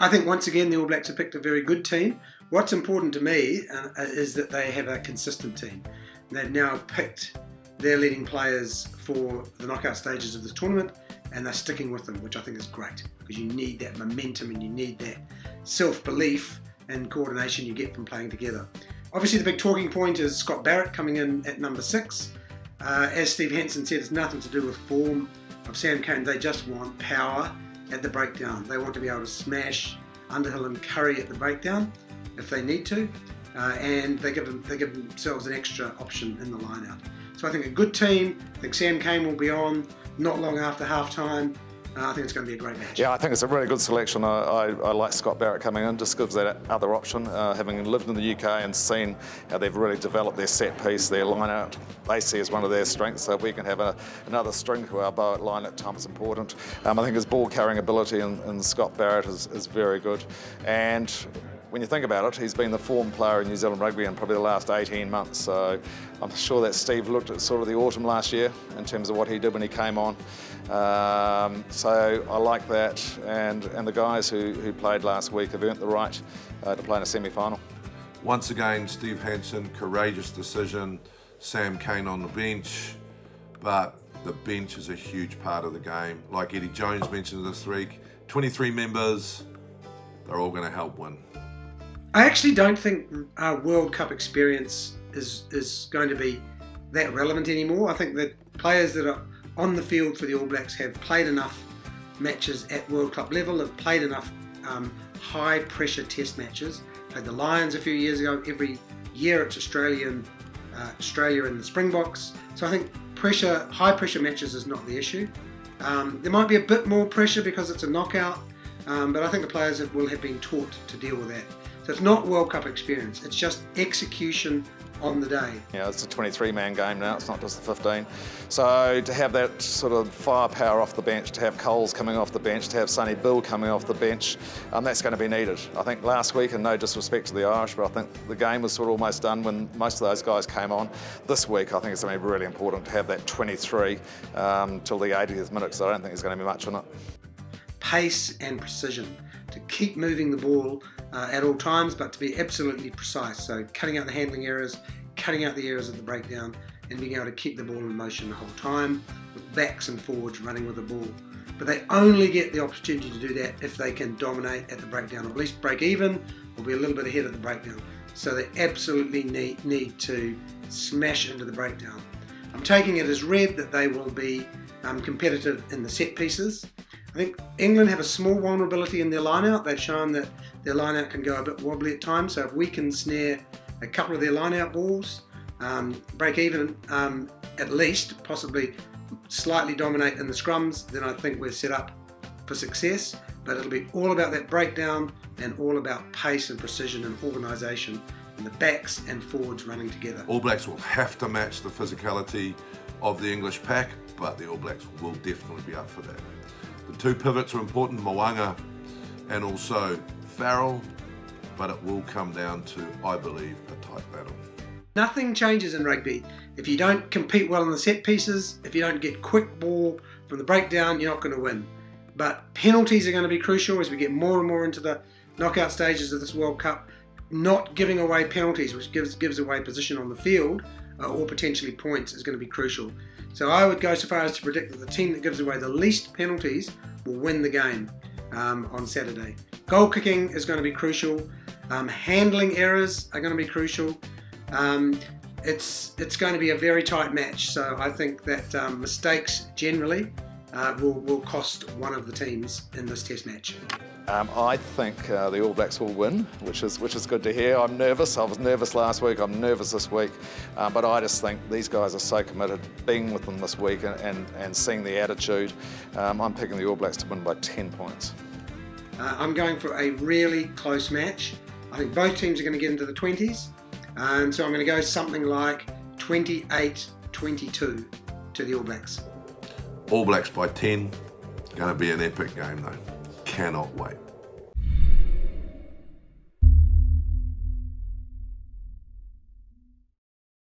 I think once again the All Blacks have picked a very good team. What's important to me is that they have a consistent team. They've now picked their leading players for the knockout stages of this tournament, and they're sticking with them, which I think is great, because you need that momentum and you need that self-belief and coordination you get from playing together. Obviously the big talking point is Scott Barrett coming in at number 6. As Steve Hansen said, it's nothing to do with form of Sam Cane. They just want power at the breakdown. They want to be able to smash Underhill and Curry at the breakdown if they need to, and they give themselves an extra option in the line-out. So I think a good team. I think Sam Cane will be on not long after half-time. I think it's going to be a great match. Yeah, I think it's a really good selection. I like Scott Barrett coming in, just gives that other option. Having lived in the UK and seen how they've really developed their set piece, their line-out, they see as one of their strengths. So if we can have another string to our bow at line at times, important. I think his ball carrying ability in Scott Barrett is very good. And when you think about it, he's been the form player in New Zealand rugby in probably the last 18 months. So I'm sure that Steve looked at sort of the autumn last year in terms of what he did when he came on. So I like that, and the guys who played last week have earned the right to play in a semi-final. Once again, Steve Hansen, courageous decision. Sam Cane on the bench, but the bench is a huge part of the game. Like Eddie Jones mentioned this week, 23 members, they're all going to help win. I actually don't think our World Cup experience is going to be that relevant anymore. I think that players that are on the field for the All Blacks have played enough matches at World Cup level, have played enough high pressure test matches. Played the Lions a few years ago. Every year it's Australia and the Springboks. So I think high pressure matches is not the issue. There might be a bit more pressure because it's a knockout, but I think the players will have been taught to deal with that. So it's not World Cup experience, it's just execution on the day. Yeah, it's a 23-man game now, it's not just the 15. So to have that sort of firepower off the bench, to have Coles coming off the bench, to have Sonny Bill coming off the bench, that's going to be needed. I think last week, and no disrespect to the Irish, but I think the game was sort of almost done when most of those guys came on. This week, I think it's going to be really important to have that 23 till the 80th minute, because I don't think there's going to be much on it. Pace and precision, to keep moving the ball at all times, but to be absolutely precise. So cutting out the handling errors, cutting out the errors at the breakdown, and being able to keep the ball in motion the whole time, with backs and forwards running with the ball. But they only get the opportunity to do that if they can dominate at the breakdown, or at least break even, or be a little bit ahead at the breakdown. So they absolutely need to smash into the breakdown. I'm taking it as read that they will be competitive in the set pieces. I think England have a small vulnerability in their line-out. They've shown that their line-out can go a bit wobbly at times, so if we can snare a couple of their line-out balls, break even at least, possibly slightly dominate in the scrums, then I think we're set up for success. But it'll be all about that breakdown and all about pace and precision and organisation, and the backs and forwards running together. All Blacks will have to match the physicality of the English pack, but the All Blacks will definitely be up for that. The two pivots are important, Mo'unga and also Farrell, but it will come down to, I believe, a tight battle. Nothing changes in rugby. If you don't compete well in the set pieces, if you don't get quick ball from the breakdown, you're not going to win. But penalties are going to be crucial as we get more and more into the knockout stages of this World Cup. Not giving away penalties, which gives away position on the field, or potentially points, is going to be crucial. So I would go so far as to predict that the team that gives away the least penalties will win the game on Saturday. Goal kicking is going to be crucial. Handling errors are going to be crucial. It's going to be a very tight match, so I think that mistakes generally will cost one of the teams in this test match. I think the All Blacks will win, which is good to hear. I'm nervous. I was nervous last week. I'm nervous this week, but I just think these guys are so committed. Being with them this week and seeing the attitude, I'm picking the All Blacks to win by 10 points. I'm going for a really close match. I think both teams are going to get into the 20s, and so I'm going to go something like 28-22 to the All Blacks. All Blacks by 10. Going to be an epic game though. Cannot wait.